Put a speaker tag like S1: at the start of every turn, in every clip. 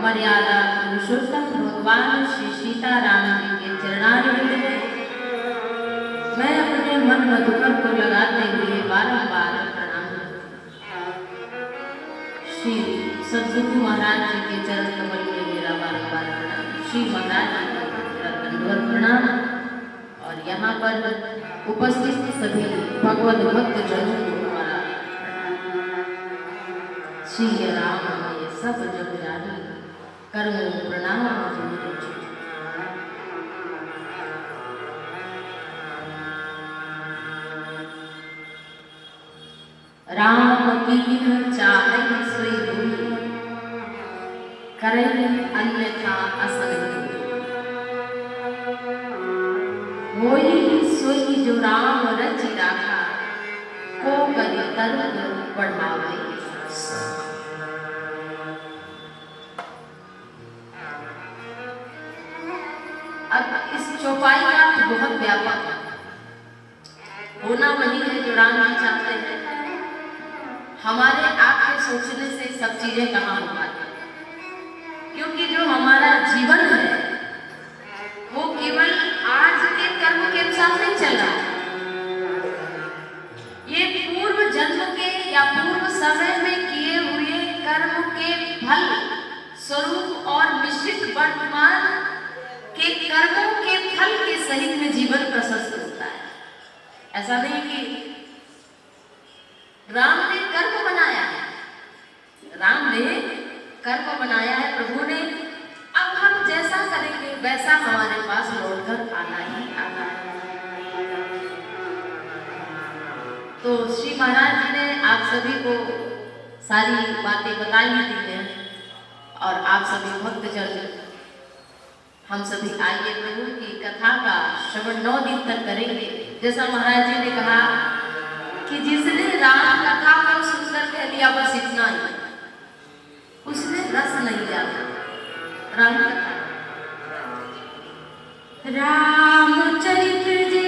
S1: मर्यादा पुरुषोत्तम भगवान श्री सीताराम जी के चरणारविंद में मैं अपने मन मधुकर को लगाते हुए बारंबार प्रणाम श्री सद्गुरु महाराज जी के चरण कमल में मेरा बारंबार प्रणाम, श्री महाराज जी का मेरा दंडवत प्रणाम और यहाँ पर उपस्थित सभी भगवत भक्त जनों को हमारा श्री राम ये सब जग जानी कर्म प्रणाम राम की चाहे सोई भूमि करे अन्यथा असन होई सोई जो राम रचि राखा को करे कर्म बढ़ावे। अब इस चौपाई का बहुत व्यापक होना वही है जो राम जी चाहते हैं। हमारे आपके सोचने से सब चीजें कहाँ हो पाती, क्योंकि जो हमारा जीवन है वो केवल आज के कर्म के अनुसार नहीं चल रहा है, ये पूर्व जन्म के या पूर्व समय में किए हुए कर्म के फल स्वरूप और मिश्रित वर्तमान के कर्मों के फल के सहित में जीवन प्रशस्त होता है। ऐसा नहीं कि राम ने कर्म बनाया है, राम ने कर्म बनाया है प्रभु ने, अब हम जैसा करेंगे वैसा हमारे पास लौटकर आना ही आना है। तो श्री महाराज जी ने आप सभी को सारी बातें बताई दी हैं और आप सभी भक्तजन हम सभी आइए प्रभु की कथा का श्रवण 9 दिन तक करेंगे। जैसा महाराज जी ने कहा कि जिसने राम कथा को सुनकर कह दिया बस इतना ही, उसने रस नहीं जाना। राम कथा रामचरित्र जे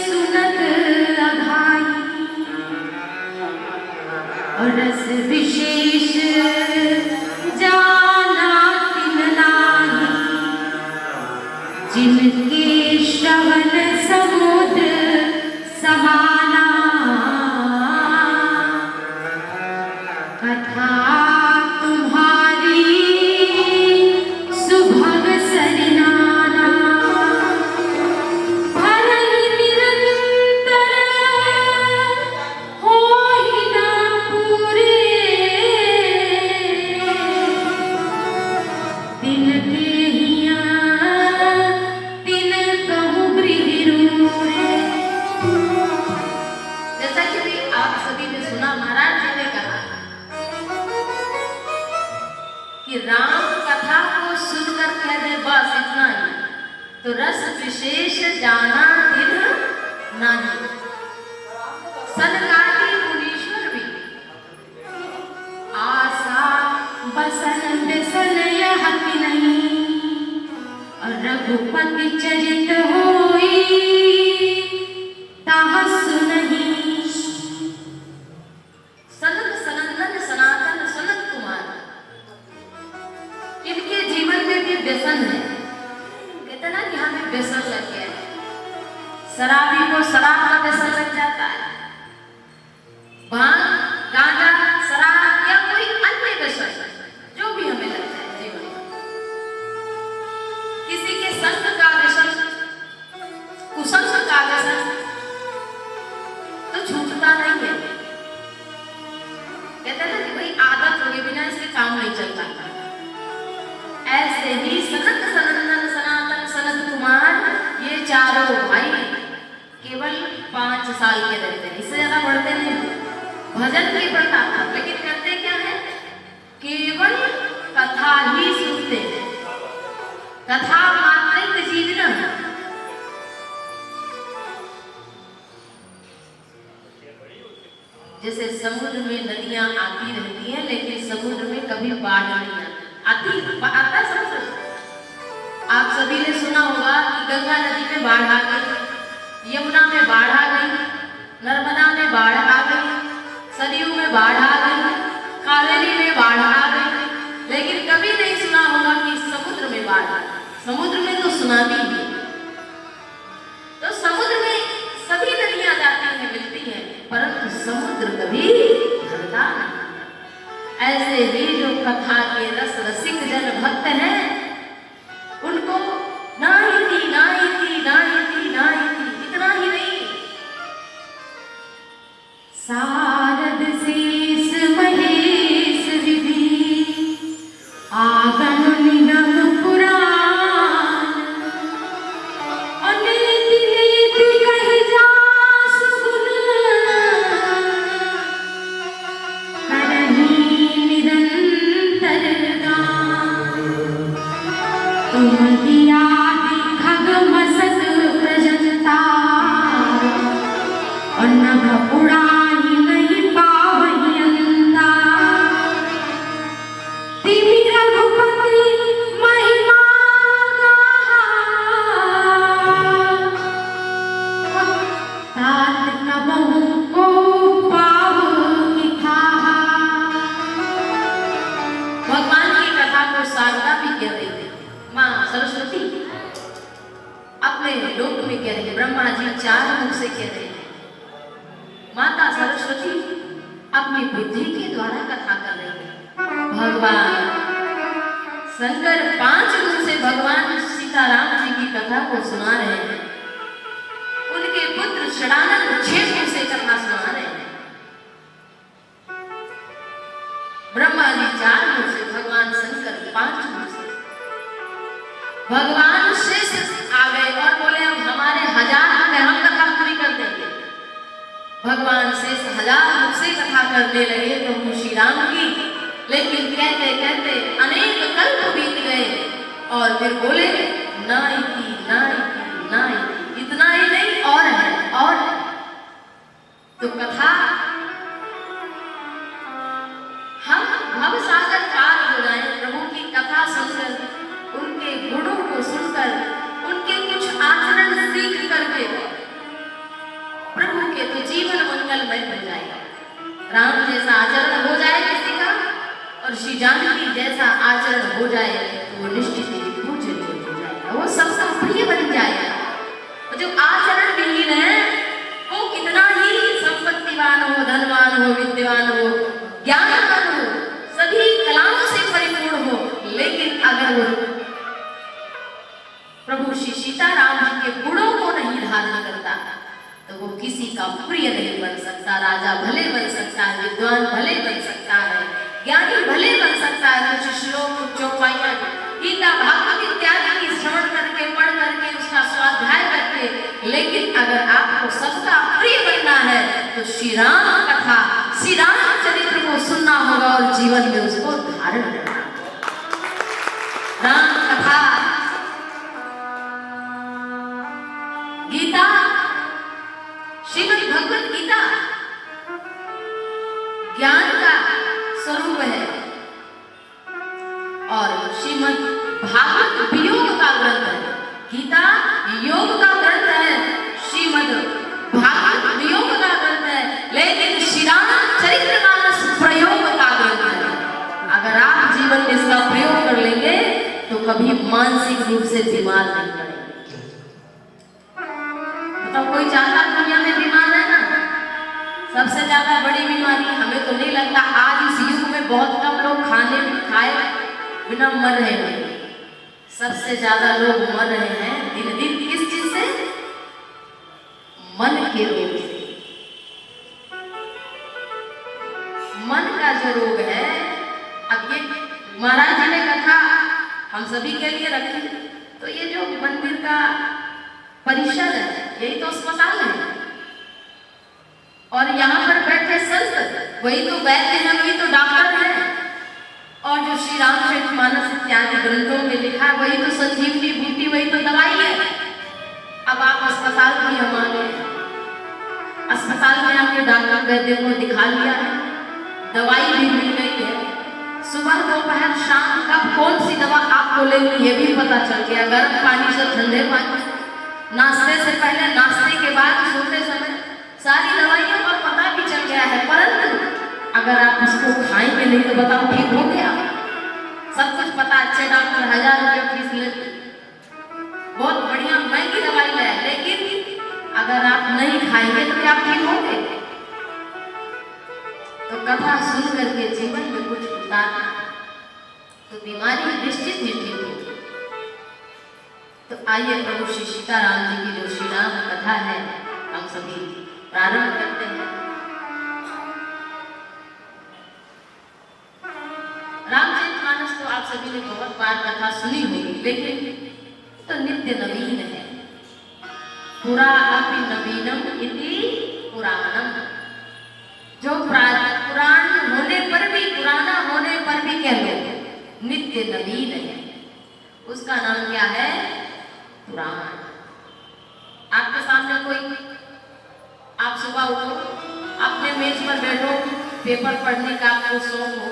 S1: सुन तो रस विशेष जाना दिन नहीं, सनकाती मुनीश्वर भी आशा बसन बेसन यह कि नहीं, और रघुपति चरित होई ताहस नहीं। सनत सनंदन सनातन सनत कुमार, इनके जीवन में भी व्यसन है। कहते ना कि हमें व्यसन लग गया है, शराबी को शराब का व्यसन लग जाता है, भांग गांजा शराब या कोई अन्य व्यसन जो भी हमें लगता है जीवन में, किसी के संग का व्यसन, कुसंग का व्यसन तो छूटता नहीं है। कहते हैं ना कि भाई आदत होगी, बिना इसके काम नहीं चलता। ऐसे ही सनत सनंदन सनातन सनत कुमार ये चारों भाई केवल 5 साल के रहते हैं, इससे ज्यादा बढ़ते नहीं। भजन नहीं बढ़ता था, लेकिन करते क्या है, केवल कथा ही सुनते हैं। कथा मात्रिक चीज न, जैसे समुद्र में नदियां आती रहती हैं, लेकिन समुद्र में कभी बाढ़ नहीं आता समुद्र। आप सभी ने सुना होगा कि गंगा नदी में बाढ़ आ गई, यमुना में बाढ़ आ गई, नर्मदा में बाढ़ आ गई, सरयू में बाढ़ आ गई, कावेरी में बाढ़ आ गई, लेकिन कभी नहीं सुना होगा कि समुद्र में बाढ़ आ गई। समुद्र में तो सुनामी है। तो समुद्र में सभी नदियां जाती हैं, मिलती हैं, परंतु समुद्र कभी भरता नहीं। ऐसे ही जो कथा के रस रसिक जन भक्त हैं, उनको नाइती नाइती नाइती नाइती इतना ही नहीं, सारद शेष महेश विधि आगम निगम पुराण, अनेति नेति कहि जासु गुण, करहि निरंतर गान। तुमहि आदि खग मसक प्रजनता, और नभ उड़ाई नहीं पावहि अंता। तिमि रघुपति महिमा गाहा, तात कबहु को पावहि थाहा। भगवान की कथा को शारदा भी कह रही थी, माँ सरस्वती अपने लोक में कह रही है, ब्रह्मा जी 4 मुख से कह रहे हैं। माता सरस्वती अपनी बुद्धि के द्वारा कथा कर रही है। भगवान शंकर 5 मुख से भगवान सीताराम जी की कथा को सुना रहे हैं। उनके पुत्र षडानंद 6 मुख से कथा सुना रहे हैं। ब्रह्मा जी 4 मुख से, भगवान शंकर 5 मुख से। भगवान शेष आ गए और बोले अब हमारे 1000 हम कथा पूरी कर देंगे। भगवान शेष 1000 मुख से कथा करने लगे प्रभु श्री राम की, लेकिन कहते कहते अनेक कल्प बीत गए और फिर बोले नाइती नाइती नाइती, इतना ही नहीं और है और है। तो कथा हम भव सागर पार हो जाए, प्रभु की कथा सुनकर, उनके गुणों को सुनकर, उनके कुछ आचरण सीख करके प्रभु के तो जीवन मंगलमय हो जाएगा। राम जैसा आचरण हो जाए किसी का और श्री जानकी जैसा आचरण हो जाए तो वो निश्चित ही पूजनीय हो जाएगा, वो सबका प्रिय बन जाएगा। और जो आचरण विहीन है वो कितना ही संपत्तिवान हो, धनवान हो, विद्वान हो, ज्ञानवान हो, सभी कलाओं से परिपूर्ण हो, लेकिन अगर वो प्रभु श्री सीताराम जी के गुणों को नहीं धारण करता तो वो किसी का प्रिय नहीं बन सकता। राजा भले बन सकता है, विद्वान भले बन सकता है, ज्ञानी भले बन सकता है। कुछ श्लोक, कुछ चौपाइयां गीता भागवत इत्यादि की श्रवण करके, पढ़ करके, उसका स्वाध्याय करके, लेकिन अगर आपको सबका प्रिय बनना है तो श्री राम कथा, श्री राम चरित्र को सुनना होगा और जीवन में उसको धारण करना। राम कथा श्रीमद् भगवत गीता ज्ञान का स्वरूप है और श्रीमद् भागवत वियोग का ग्रंथ है। गीता योग का ग्रंथ है, श्रीमद् भागवत वियोग का ग्रंथ है, लेकिन श्री रामचरितमानस प्रयोग का ग्रंथ है। अगर आप जीवन में इसका प्रयोग कर लेंगे तो कभी मानसिक रूप से बीमार नहीं पड़ेंगे। तो कोई चाहता दुनिया में बीमार है ना? सबसे ज्यादा बड़ी बीमारी हमें तो नहीं लगता, आज इस युग में बहुत कम लोग खाए बिना मर रहे हैं। सबसे ज्यादा लोग मर रहे हैं दिन दिन किस चीज से? मन के रोग से। मन का जो रोग है, अब ये महाराज जी ने कथा हम सभी के लिए रखी, तो ये जो मंदिर का परिसर है यही तो अस्पताल है और यहाँ पर बैठे संत वही तो वैद्य हैं, वही तो डॉक्टर हैं और जो श्री रामचरितमानस इत्यादि ग्रंथों में लिखा वही तो संजीवनी बूटी, वही तो दवाई है। अब आप अस्पताल भी हम आ गए, अस्पताल में आपके डॉक्टर वैद्य को दिखा लिया है, दवाई भी मिल गई है, सुबह दोपहर शाम कब कौन सी दवा आपको लेनी ये भी पता चल गया, गर्म पानी से ठंडे पानी, नाश्ते से पहले, नाश्ते के बाद, सोते समय, सारी दवाइयों का पता भी चल गया है। परंतु अगर आप इसको खाएंगे नहीं तो बताओ ठीक हो गया? सब कुछ पता, अच्छे डॉक्टर 1000 रुपये फीस लेते, बहुत बढ़िया महंगी दवाई है, लेकिन अगर आप नहीं खाएंगे तो क्या आप ठीक होंगे? तो कथा सुन करके जीवन में कुछ उतारना तो बीमारी निश्चित ही ठीक होगी। तो आइए प्रभु श्री सीताराम जी की जो श्री राम कथा है हम सभी प्रारंभ करते हैं। रामचरितमानस तो आप सभी ने बहुत बार कथा सुनी होगी, लेकिन तो नित्य नवीन है। पुरा अपि नवीनम इति पुराणम, जो पुराण होने पर भी, पुराना होने पर भी कह लो नित्य नवीन है, उसका नाम क्या है? पुराण। आपके सामने कोई, आप सुबह उठो, अपने मेज पर बैठो, पेपर पढ़ने का आपको शौक हो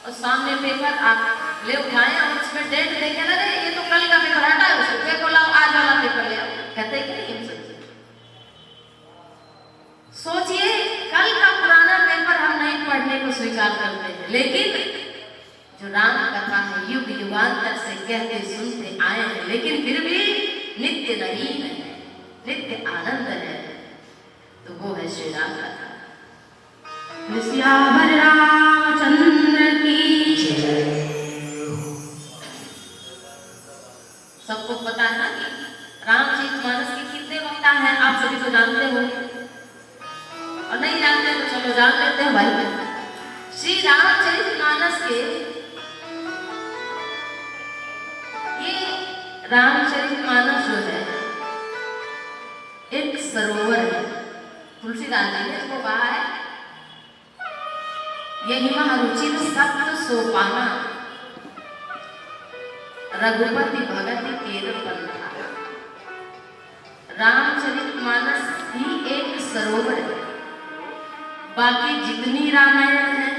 S1: और सामने पेपर आप ले उठाए और उसमें डेट देखे ना, ये तो कल का पेपर हटा है, उसको देखो लाओ आज वाला पेपर ले आओ, कहते हैं कि नहीं? सोचिए, कल का पुराना पेपर हम नहीं पढ़ने को स्वीकार करते हैं, लेकिन जो राम कथा है युग युगांतर से कहते सुनते आए हैं, लेकिन फिर भी नित्य नवीन है, नित्य आनंद है, तो वो है श्री राम कथा। सियावर रामचंद्र की जय। सबको पता है ना कि रामचरितमानस के कितने वक्ता हैं, आप सभी तो जानते होंगे, और नहीं जानते तो चलो जान लेते हैं भाई। श्री रामचरितमानस के ये रामचरितमानस जो है एक सरोवर है, तुलसीदास जी ने इसको कहा है, यही रुचिर सप्त सोपाना रघुपति भगति केर पंथा। रामचरितमानस ही एक सरोवर है, बाकी जितनी रामायण है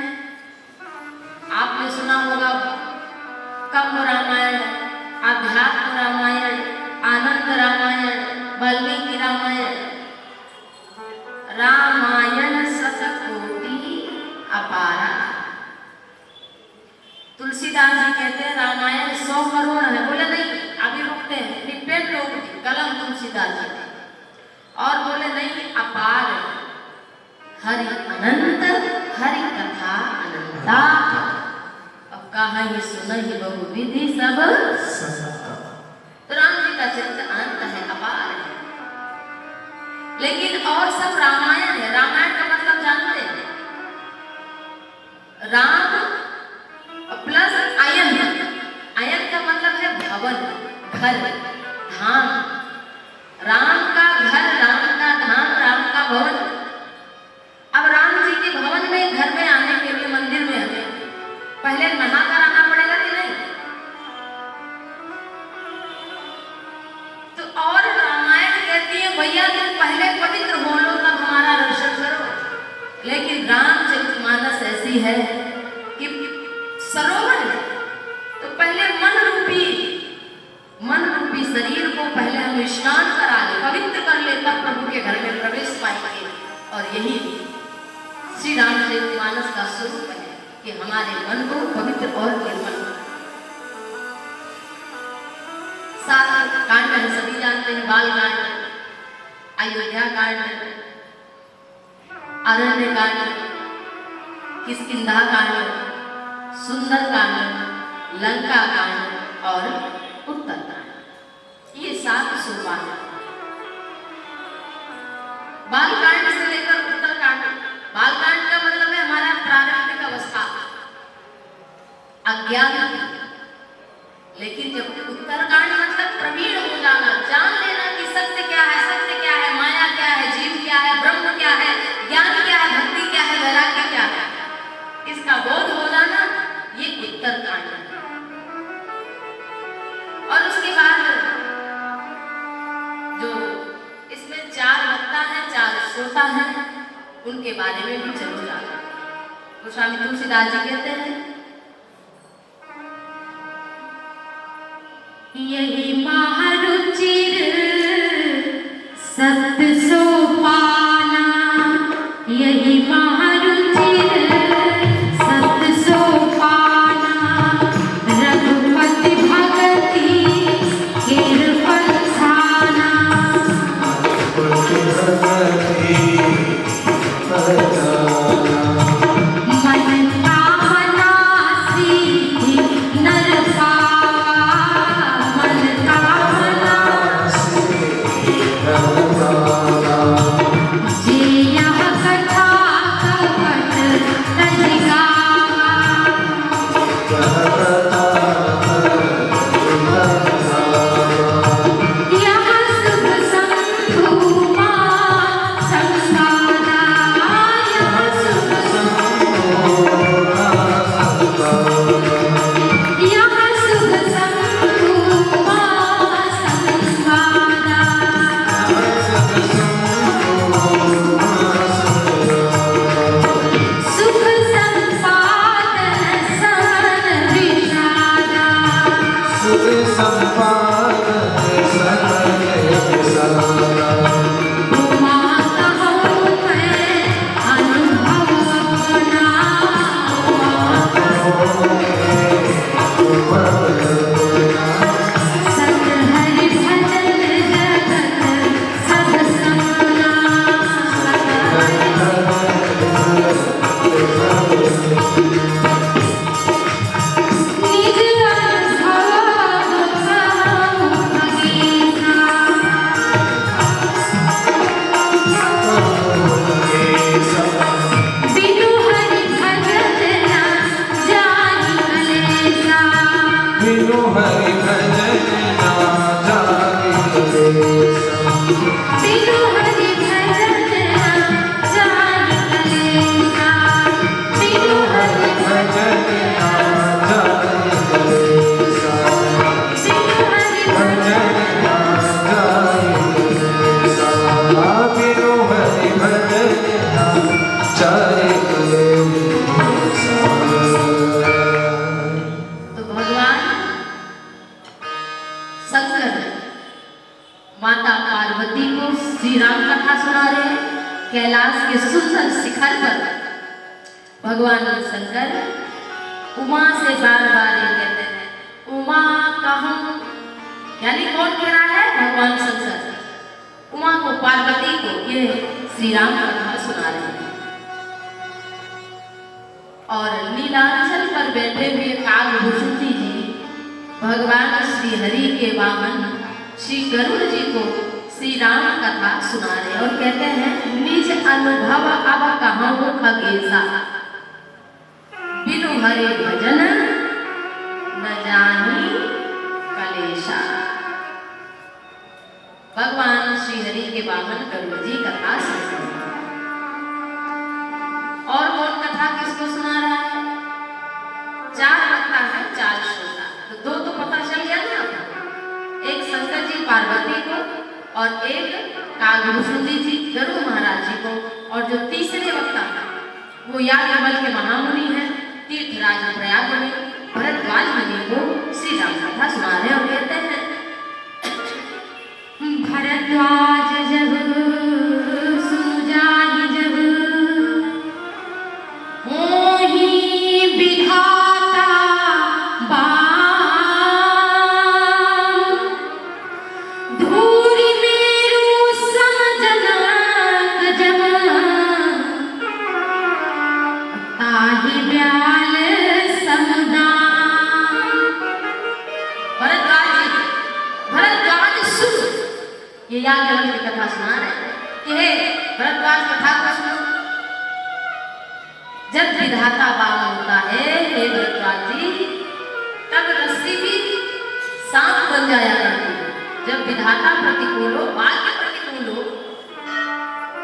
S1: आपने सुना होगा, कंब रामायण, अध्यात्म रामायण, आनंद रामायण, वाल्मीकि रामायण, रामायण शतकोटि अपारा। तुलसीदास जी कहते हैं रामायण 100 करोड़ है, बोले नहीं अभी रुकते हैं, निपेट लोग कलम तुलसीदास जी और बोले नहीं अपार है, हरि अनंत, हरि कथा अनंता। अब कहा ही सुना ही बहुविधि सब, तो राम जी का चरित्र अनंत है, अपार है, लेकिन और सब रामायण है। रामायण का मतलब जानते हैं, राम प्लस अयन, अयन का मतलब है भवन, घर, धाम। राम का घर, राम का धाम, राम का भवन। अब राम जी के भवन में, घर में आने के लिए, मंदिर में हमें पहले नहा कर आना पड़ेगा कि नहीं? और यही श्री रामचरितमानस का स्वरूप है कि हमारे मन को पवित्र और निर्मल बनाए। 7 कांड है, सभी जानते हैं। बाल कांड, अयोध्या कांड, अरण्य कांड, किष्किंधा कांड, सुंदर कांड, लंका कांड और उत्तर कांड। ये 7 सोपान है। बाल कांड से लेकर उत्तर कांड। बाल कांड का मतलब है हमारा प्रारंभिक अवस्था, अज्ञान। लेकिन जब उत्तरकांड मतलब प्रवीण हो जाना, जान लेना कि सत्य क्या है, माया क्या है, जीव क्या है, ब्रह्म क्या है, ज्ञान क्या है, भक्ति क्या है, वैराग्य क्या है, इसका बोध हो जाना, ये उत्तरकांड है। और उसके बाद जो इसमें 4 वक्ता है, 4 श्रोता है, उनके बारे में भी जरूर आना। गोस्वामी तुलसीदास जी कहते हैं, यही महारुचिर सत्य सोपाना, यही महारुचिर सत्य सोपाना, रघुपति भगति कीर्तन थाना। कैलाश के सुंदर शिखर पर भगवान शंकर उमा से बार बार ये कहते हैं, उमा कहूं, यानी कौन कह रहा है? भगवान शंकर उमा को, पार्वती को ये श्री राम कथा सुना रहे हैं। और नीलांचल पर बैठे हुए कालभूषुंडी जी भगवान श्री हरि के वामन श्री गरुड़ जी को श्री राम कथा सुना रहे और कहते हैं, निज अनुभव अब कहूं खगेशा, बिनु हरि भजन न जानी कलेशा। भगवान श्री हरि के वामन गरुड़ जी कथा सुन रहे हैं। और कौन कथा किसको सुना रहा है? 4 वक्ता है, 4 श्रोता। तो 2 तो पता चल गया ना, एक शंकर जी पार्वती को और एक कालभूषुंडी जी गरुड़ महाराज जी को, और जो तीसरे वक्ता वो याज्ञवल्क्य के महामुनि हैं तीर्थराज प्रयाग में, भरद्वाज मुनि को श्री राम कथा सुना रहे और कहते हैं, भरद्वाज जब सुन जाहि जब याज्ञवल्क्य की कथा सुना रहे हैं कि हे भरद्वाज कथा को सुनो। जब विधाता बाण होता है हे भरद्वाज जी, तब रस्सी भी सांप बन जाया करती है। जब विधाता प्रतिकूल हो, भाग्य प्रतिकूल हो,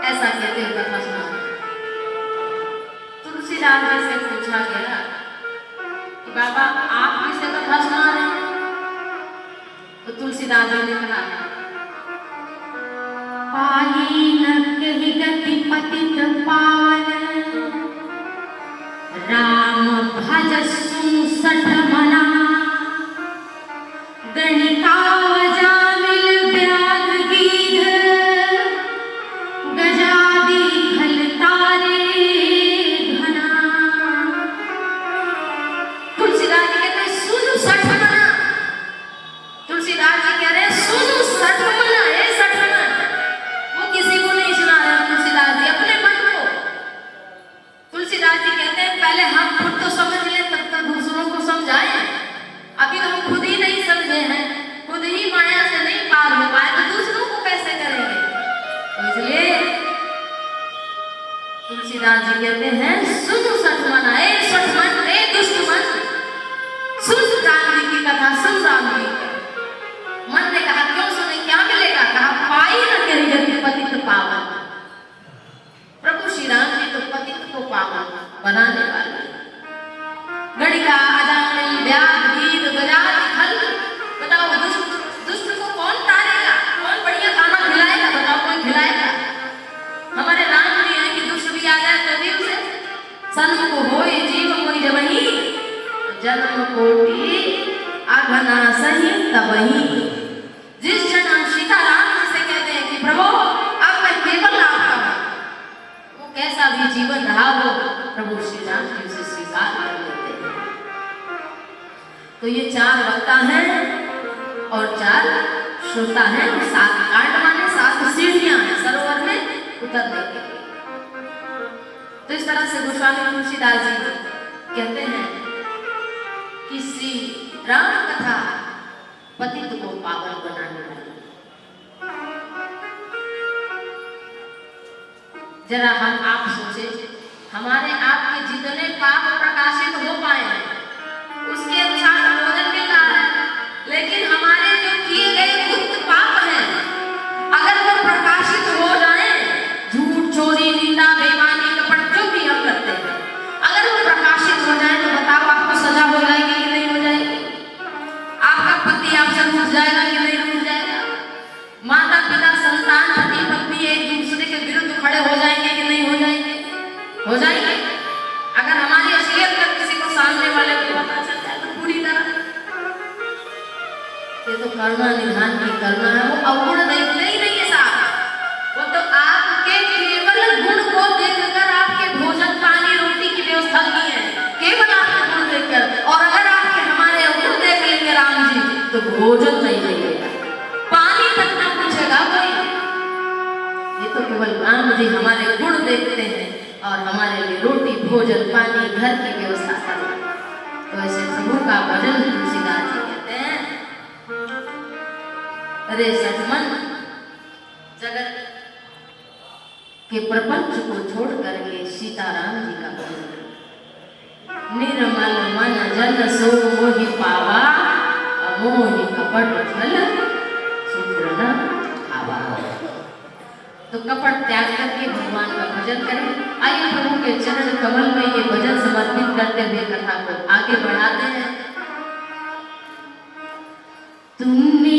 S1: ऐसा कहते हैं कथा सुना। तुलसीदास जी से पूछा गया कि बाबा आप किसे कथा सुना रहे हैं? तो तुलसीदास जी ने कहा पाई न कही गति पतित पावन, राम भजसु सठ मना, गणिका जामिल व्याध गीध, गजादि खल तारे घना। तुलसीदास जी कहते हैं सुनु सठ मना। तुलसीदास जी कह रहे हैं सुनु सठ मना, ए सठ मना। वो किसी को नहीं सुना रहे तुलसीदास जी, अपने मन को। तुलसीदास जी कहते हैं पहले हम खुद तो समझ लें, तब तक दूसरों को समझाएं। अभी तो हम खुद ही नहीं समझे हैं, खुद ही माया से नहीं पार हो पाए, तो दूसरों को कैसे करेंगे? तो इसलिए तुलसीदास जी कहते हैं सुनु सठ मना, ए सठ मन, ए दुष्ट मन, सुन राम जी की कथा, सुन राम जी की। मन ने कहा क्यों सुने, क्या मिलेगा? कहा पाई न करी गति पतित पावन। प्रभु श्री राम जी तो पतित को पावन बनाने वाले। गणिका अजामिल व्याध गीध गजादि खल, बताओ दुष्ट को कौन तारेगा? कौन बढ़िया खाना खिलाएगा? बताओ कौन खिलाएगा? हमारे राम जी हैं कि दुष्ट भी आ जाए तो भी उसे सन्मुख होए जीव मोहि जबहि, जन्म कोटि अघना सही तबहि। जिस क्षण हम सीताराम जी से कहते हैं कि प्रभु अब मैं केवल आपका हूं, वो कैसा भी जीवन रहा हो, प्रभु श्री राम जी उसे स्वीकार कर लेते हैं। तो ये 4 वक्ता हैं और 4 श्रोता हैं। 7 कांड माने 7 सीढ़ियां हैं सरोवर में उतरने के लिए। तो इस तरह से गोस्वामी तुलसीदास जी कहते हैं कि श्री राम कथा पतित को पावन बनाने वाली। जरा हम आप सोचे, हमारे आपके जितने पाप प्रकाशित हो पाए उसके अनुसार भोजन मिल रहा है, लेकिन हमारे जो किए गए गुप्त पाप हैं अगर वो प्रकाशित हो जाए, झूठ चोरी निंदा बेईमानी कपट जो भी हम करते हैं, अगर वो प्रकाशित हो जाए तो बताओ आपको सजा हो जाएगी कि नहीं हो जाएगी? आपका पति आपसे रूठ जाएगा कि नहीं रूठ जाएगा? माता पिता संतान पति पत्नी एक दूसरे के विरुद्ध खड़े हो जाएंगे कि नहीं हो जाएंगे? हो जाएंगे। अगर हमारी असलियत का किसी को सामने वाले को पता चल जाए तो पूरी तरह ये तो करुणा निधान की करुणा है, वो अवगुण देखते ही नहीं है साहब। वो तो आपके केवल गुण को देखकर आपके भोजन पानी रोटी की व्यवस्था की है, केवल आपके गुण देखकर। और अगर आपके हमारे अवगुण देख लेंगे राम जी तो भोजन नहीं देंगे, पानी तक न पूछेगा कोई। ये तो केवल राम जी हमारे गुण देखते हैं और हमारे लिए रोटी भोजन पानी घर की व्यवस्था करते हैं। तो ऐसे प्रभु का भजन तुलसीदास जी कहते हैं अरे सठमन, जगत के प्रपंच को छोड़ करके सीताराम जी का भजन। निर्मल मन जन सो मोहि पावा, अमोहि कपट फल सुकृत खावा। तो कपट त्याग करके भगवान का भजन करें। आइए प्रभु के चरण कमल में ये भजन समर्पित करते हुए कथा को आगे बढ़ाते हैं। तुमने